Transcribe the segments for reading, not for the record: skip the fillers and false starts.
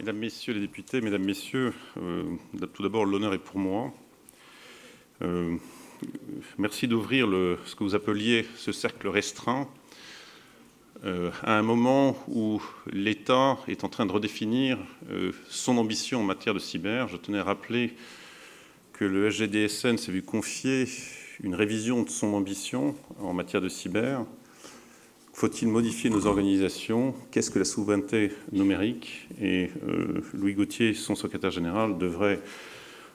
Mesdames, Messieurs les députés, Mesdames, Messieurs, tout d'abord, l'honneur est pour moi. Merci d'ouvrir ce que vous appeliez ce cercle restreint à un moment où l'État est en train de redéfinir son ambition en matière de cyber. Je tenais à rappeler que le SGDSN s'est vu confier une révision de son ambition en matière de cyber. Faut-il modifier nos organisations? Qu'est-ce que la souveraineté numérique? Et Louis Gauthier, son secrétaire général, devrait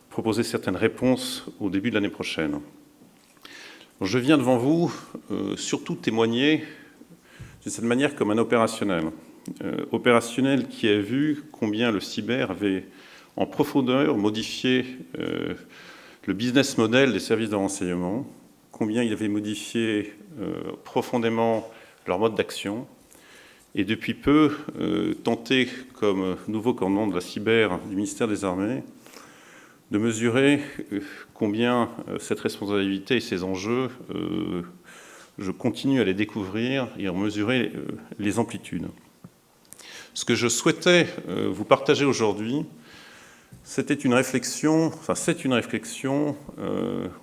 proposer certaines réponses au début de l'année prochaine. Je viens devant vous surtout témoigner d'une certaine manière comme un opérationnel. Opérationnel qui a vu combien le cyber avait en profondeur modifié le business model des services de renseignement, combien il avait modifié profondément leur mode d'action, et depuis peu tenté, comme nouveau commandant de la cyber du ministère des Armées, de mesurer combien cette responsabilité et ces enjeux, je continue à les découvrir et à en mesurer les amplitudes. Ce que je souhaitais vous partager aujourd'hui, c'est une réflexion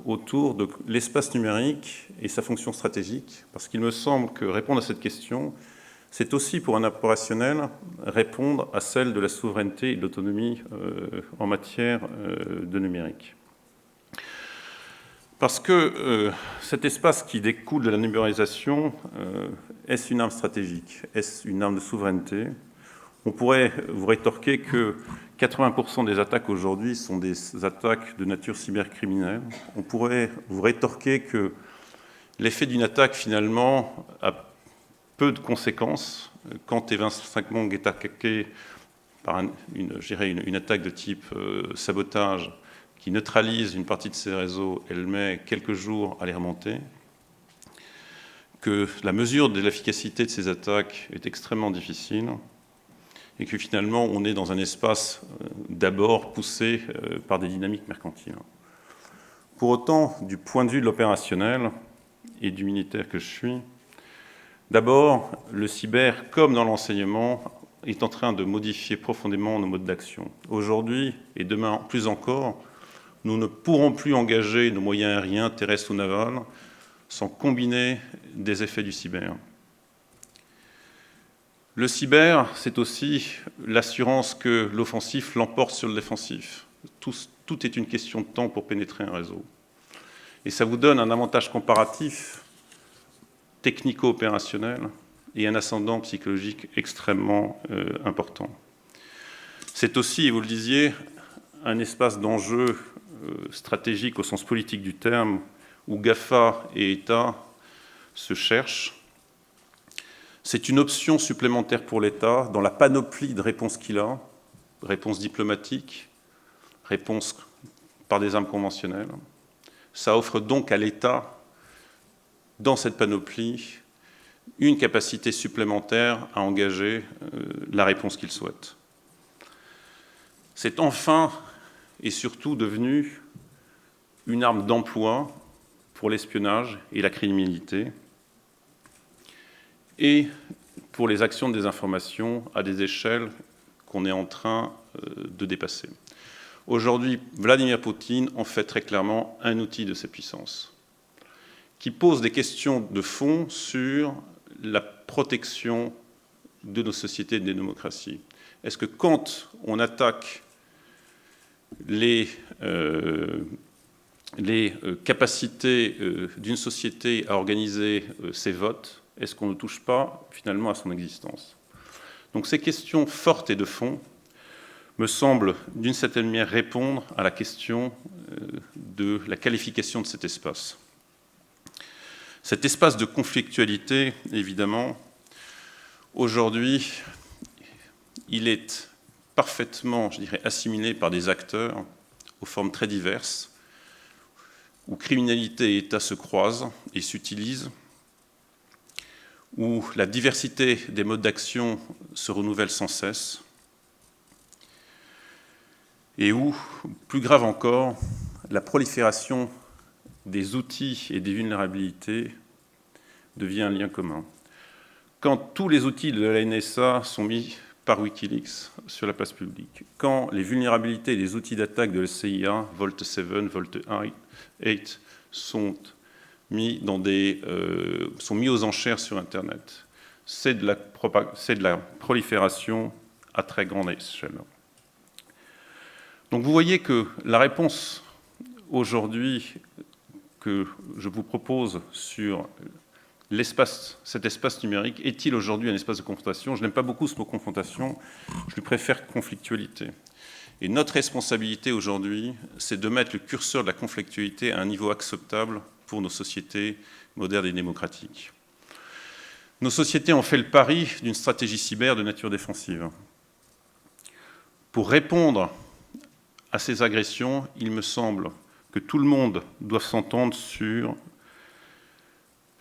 autour de l'espace numérique et sa fonction stratégique, parce qu'il me semble que répondre à cette question, c'est aussi pour un opérationnel répondre à celle de la souveraineté et de l'autonomie en matière de numérique. Parce que cet espace qui découle de la numérisation, est-ce une arme stratégique? Est-ce une arme de souveraineté? On pourrait vous rétorquer que 80% des attaques aujourd'hui sont des attaques de nature cybercriminelle. On pourrait vous rétorquer que l'effet d'une attaque, finalement, a peu de conséquences. Quand T25 est attaqué par une attaque de type sabotage qui neutralise une partie de ses réseaux, elle met quelques jours à les remonter. Que la mesure de l'efficacité de ces attaques est extrêmement difficile. Et que finalement, on est dans un espace d'abord poussé par des dynamiques mercantiles. Pour autant, du point de vue de l'opérationnel et du militaire que je suis, d'abord, le cyber, comme dans l'enseignement, est en train de modifier profondément nos modes d'action. Aujourd'hui, et demain plus encore, nous ne pourrons plus engager nos moyens aériens, terrestres ou navals, sans combiner des effets du cyber. Le cyber, c'est aussi l'assurance que l'offensif l'emporte sur le défensif. Tout est une question de temps pour pénétrer un réseau. Et ça vous donne un avantage comparatif, technico-opérationnel, et un ascendant psychologique extrêmement important. C'est aussi, et vous le disiez, un espace d'enjeu stratégique au sens politique du terme, où GAFA et État se cherchent. C'est une option supplémentaire pour l'État dans la panoplie de réponses qu'il a, réponses diplomatiques, réponses par des armes conventionnelles. Ça offre donc à l'État, dans cette panoplie, une capacité supplémentaire à engager la réponse qu'il souhaite. C'est enfin et surtout devenu une arme d'emploi pour l'espionnage et la criminalité, et pour les actions de désinformation à des échelles qu'on est en train de dépasser. Aujourd'hui, Vladimir Poutine en fait très clairement un outil de ces puissances, qui pose des questions de fond sur la protection de nos sociétés et des démocraties. Est-ce que quand on attaque les capacités d'une société à organiser ses votes, est-ce qu'on ne touche pas finalement à son existence? Donc ces questions fortes et de fond me semblent d'une certaine manière répondre à la question de la qualification de cet espace. Cet espace de conflictualité, évidemment, aujourd'hui, il est parfaitement, je dirais, assimilé par des acteurs aux formes très diverses, où criminalité et État se croisent et s'utilisent, où la diversité des modes d'action se renouvelle sans cesse, et où, plus grave encore, la prolifération des outils et des vulnérabilités devient un lien commun. Quand tous les outils de la NSA sont mis par Wikileaks sur la place publique. Quand les vulnérabilités et les outils d'attaque de la CIA, Volt 7, Volt 8, sont mis aux enchères sur Internet, c'est de la prolifération à très grande échelle. Donc vous voyez que la réponse aujourd'hui que je vous propose sur cet espace numérique, est-il aujourd'hui un espace de confrontation? Je n'aime pas beaucoup ce mot confrontation, je lui préfère conflictualité. Et notre responsabilité aujourd'hui, c'est de mettre le curseur de la conflictualité à un niveau acceptable pour nos sociétés modernes et démocratiques. Nos sociétés ont fait le pari d'une stratégie cyber de nature défensive. Pour répondre à ces agressions, il me semble que tout le monde doit s'entendre sur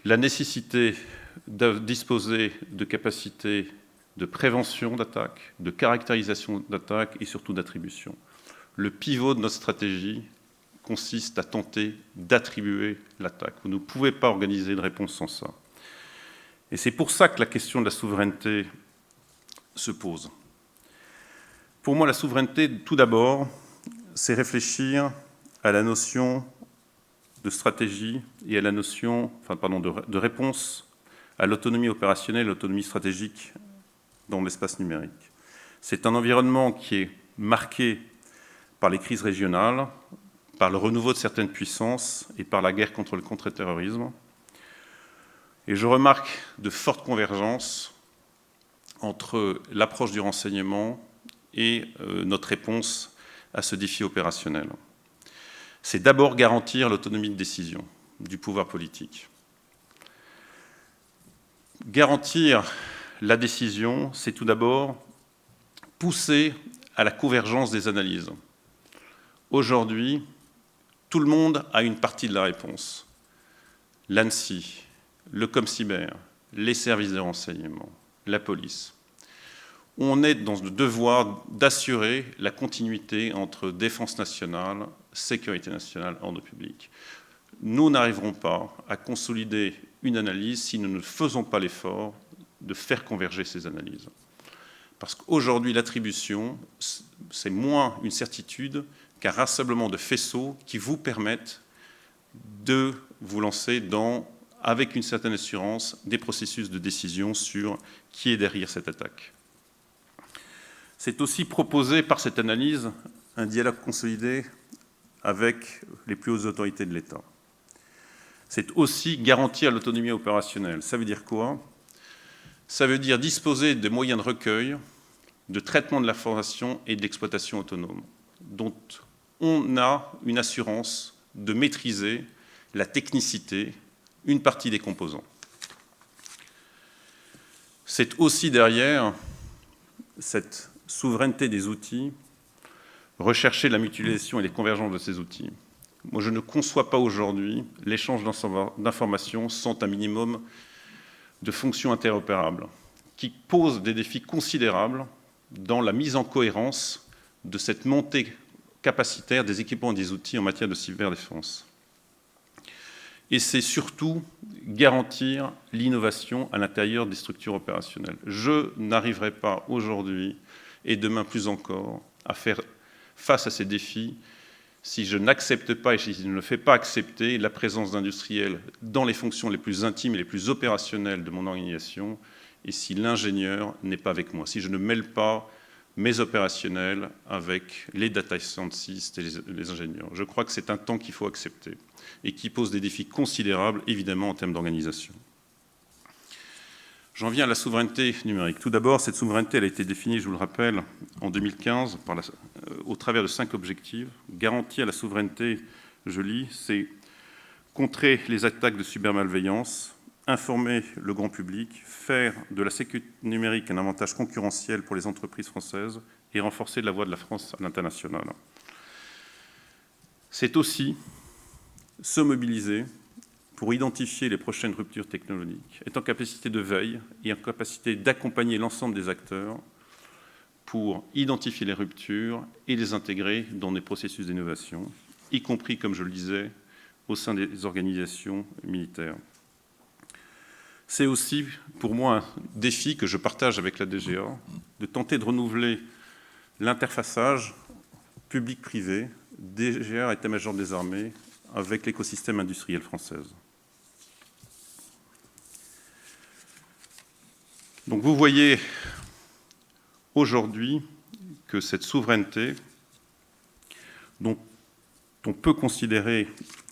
la nécessité de disposer de capacités de prévention d'attaque, de caractérisation d'attaque et surtout d'attribution. Le pivot de notre stratégie consiste à tenter d'attribuer l'attaque. Vous ne pouvez pas organiser de réponse sans ça. Et c'est pour ça que la question de la souveraineté se pose. Pour moi, la souveraineté, tout d'abord, c'est réfléchir à la notion de stratégie et à la notion, de réponse à l'autonomie opérationnelle, l'autonomie stratégique dans l'espace numérique. C'est un environnement qui est marqué par les crises régionales, par le renouveau de certaines puissances et par la guerre contre le contre-terrorisme. Et je remarque de fortes convergences entre l'approche du renseignement et notre réponse à ce défi opérationnel. C'est d'abord garantir l'autonomie de décision du pouvoir politique. Garantir la décision, c'est tout d'abord pousser à la convergence des analyses. Aujourd'hui, tout le monde a une partie de la réponse. L'ANSSI, le ComCyber, les services de renseignement, la police. On est dans le devoir d'assurer la continuité entre défense nationale, sécurité nationale, ordre public. Nous n'arriverons pas à consolider une analyse si nous ne faisons pas l'effort de faire converger ces analyses. Parce qu'aujourd'hui, l'attribution, c'est moins une certitude qu'un rassemblement de faisceaux qui vous permettent de vous lancer avec une certaine assurance, des processus de décision sur qui est derrière cette attaque. C'est aussi proposer par cette analyse un dialogue consolidé avec les plus hautes autorités de l'État. C'est aussi garantir l'autonomie opérationnelle. Ça veut dire quoi? Ça veut dire disposer de moyens de recueil, de traitement de l'information et d'exploitation autonome, dont on a une assurance de maîtriser la technicité, une partie des composants. C'est aussi derrière cette souveraineté des outils, rechercher la mutualisation et les convergences de ces outils. Moi, je ne conçois pas aujourd'hui l'échange d'informations sans un minimum de fonctions interopérables, qui posent des défis considérables dans la mise en cohérence de cette montée capacitaire des équipements et des outils en matière de cyberdéfense. Et c'est surtout garantir l'innovation à l'intérieur des structures opérationnelles. Je n'arriverai pas aujourd'hui, et demain plus encore, à faire face à ces défis si je n'accepte pas et si je ne fais pas accepter la présence d'industriels dans les fonctions les plus intimes et les plus opérationnelles de mon organisation, et si l'ingénieur n'est pas avec moi, si je ne mêle pas mes opérationnels avec les data scientists et les ingénieurs. Je crois que c'est un temps qu'il faut accepter et qui pose des défis considérables, évidemment, en termes d'organisation. J'en viens à la souveraineté numérique. Tout d'abord, cette souveraineté elle a été définie, je vous le rappelle, en 2015 au travers de 5 objectifs. Garantir la souveraineté, je lis, c'est contrer les attaques de cybermalveillance, informer le grand public, faire de la sécurité numérique un avantage concurrentiel pour les entreprises françaises et renforcer la voix de la France à l'international. C'est aussi se mobiliser pour identifier les prochaines ruptures technologiques, être en capacité de veille et en capacité d'accompagner l'ensemble des acteurs pour identifier les ruptures et les intégrer dans des processus d'innovation, y compris, comme je le disais, au sein des organisations militaires. C'est aussi, pour moi, un défi que je partage avec la DGA, de tenter de renouveler l'interfaçage public-privé, DGA, état-major des armées, avec l'écosystème industriel français. Donc vous voyez aujourd'hui que cette souveraineté, dont on peut considérer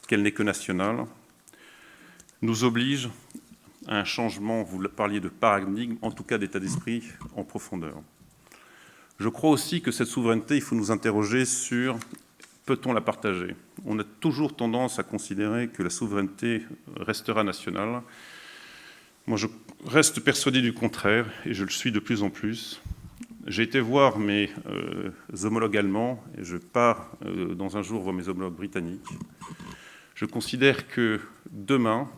qu'elle n'est que nationale, nous oblige à un changement, vous parliez de paradigme, en tout cas d'état d'esprit en profondeur. Je crois aussi que cette souveraineté, il faut nous interroger sur peut-on la partager? On a toujours tendance à considérer que la souveraineté restera nationale. Moi, je reste persuadé du contraire, et je le suis de plus en plus. J'ai été voir mes homologues allemands, et je pars dans un jour voir mes homologues britanniques. Je considère que demain,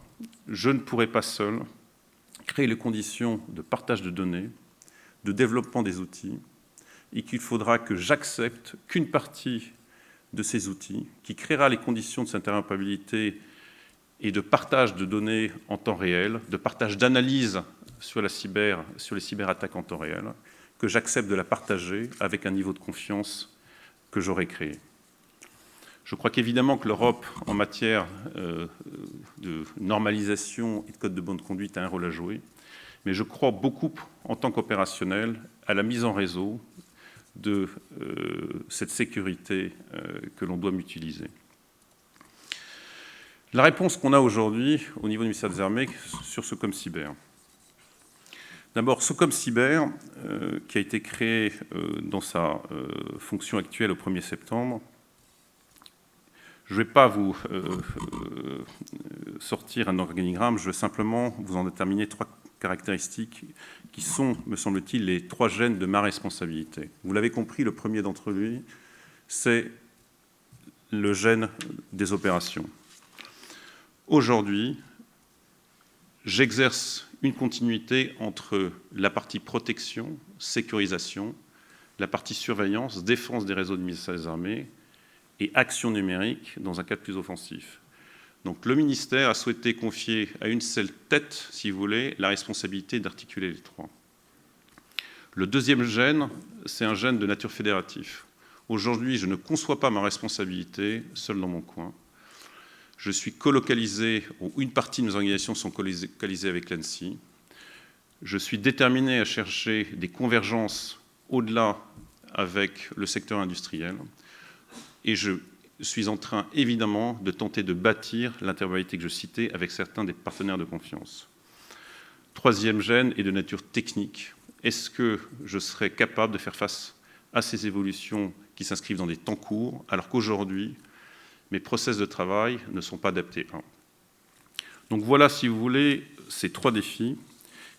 je ne pourrai pas seul créer les conditions de partage de données, de développement des outils, et qu'il faudra que j'accepte qu'une partie de ces outils, qui créera les conditions de cette interopérabilité et de partage de données en temps réel, de partage d'analyse sur les cyberattaques en temps réel, que j'accepte de la partager avec un niveau de confiance que j'aurai créé. Je crois qu'évidemment que l'Europe, en matière de normalisation et de code de bonne conduite, a un rôle à jouer, mais je crois beaucoup, en tant qu'opérationnel, à la mise en réseau de cette sécurité que l'on doit mutualiser. La réponse qu'on a aujourd'hui au niveau du ministère des Armées sur SOCOM Cyber. D'abord, SOCOM Cyber, qui a été créé dans sa fonction actuelle au 1er septembre. Je ne vais pas vous sortir un organigramme, je vais simplement vous en déterminer 3 caractéristiques qui sont, me semble-t-il, les 3 gènes de ma responsabilité. Vous l'avez compris, le premier d'entre eux, c'est le gène des opérations. Aujourd'hui, j'exerce une continuité entre la partie protection, sécurisation, la partie surveillance, défense des réseaux du ministère des Armées et action numérique dans un cadre plus offensif. Donc le ministère a souhaité confier à une seule tête, si vous voulez, la responsabilité d'articuler les 3. Le deuxième gène, c'est un gène de nature fédérative. Aujourd'hui, je ne conçois pas ma responsabilité seul dans mon coin. Je suis colocalisé, ou une partie de mes organisations sont colocalisées avec l'ANSSI. Je suis déterminé à chercher des convergences au-delà avec le secteur industriel. Et je suis en train, évidemment, de tenter de bâtir l'interopérabilité que je citais avec certains des partenaires de confiance. Troisième gène est de nature technique. Est-ce que je serai capable de faire face à ces évolutions qui s'inscrivent dans des temps courts, alors qu'aujourd'hui, mes process de travail ne sont pas adaptés. Donc voilà, si vous voulez, ces 3 défis.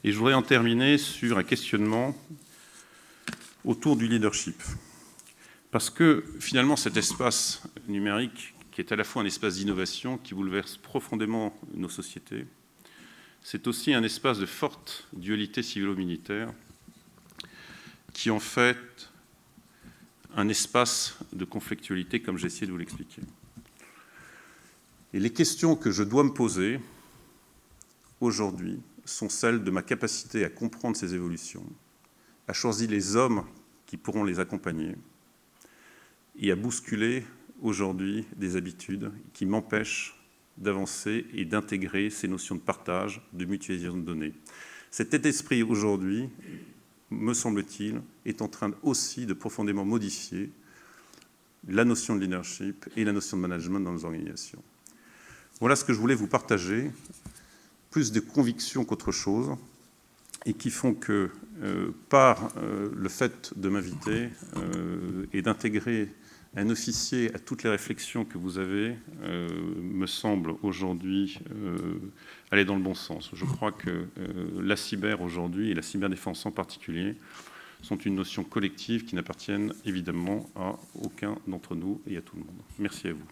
Et je voudrais en terminer sur un questionnement autour du leadership. Parce que finalement, cet espace numérique, qui est à la fois un espace d'innovation qui bouleverse profondément nos sociétés, c'est aussi un espace de forte dualité civilo-militaire qui en fait un espace de conflictualité, comme j'ai essayé de vous l'expliquer. Et les questions que je dois me poser aujourd'hui sont celles de ma capacité à comprendre ces évolutions, à choisir les hommes qui pourront les accompagner et à bousculer aujourd'hui des habitudes qui m'empêchent d'avancer et d'intégrer ces notions de partage, de mutualisation de données. Cet état d'esprit aujourd'hui, me semble-t-il, est en train aussi de profondément modifier la notion de leadership et la notion de management dans nos organisations. Voilà ce que je voulais vous partager, plus de convictions qu'autre chose, et qui font que, par le fait de m'inviter et d'intégrer un officier à toutes les réflexions que vous avez, me semble aujourd'hui aller dans le bon sens. Je crois que la cyber aujourd'hui, et la cyberdéfense en particulier, sont une notion collective qui n'appartiennent évidemment à aucun d'entre nous et à tout le monde. Merci à vous.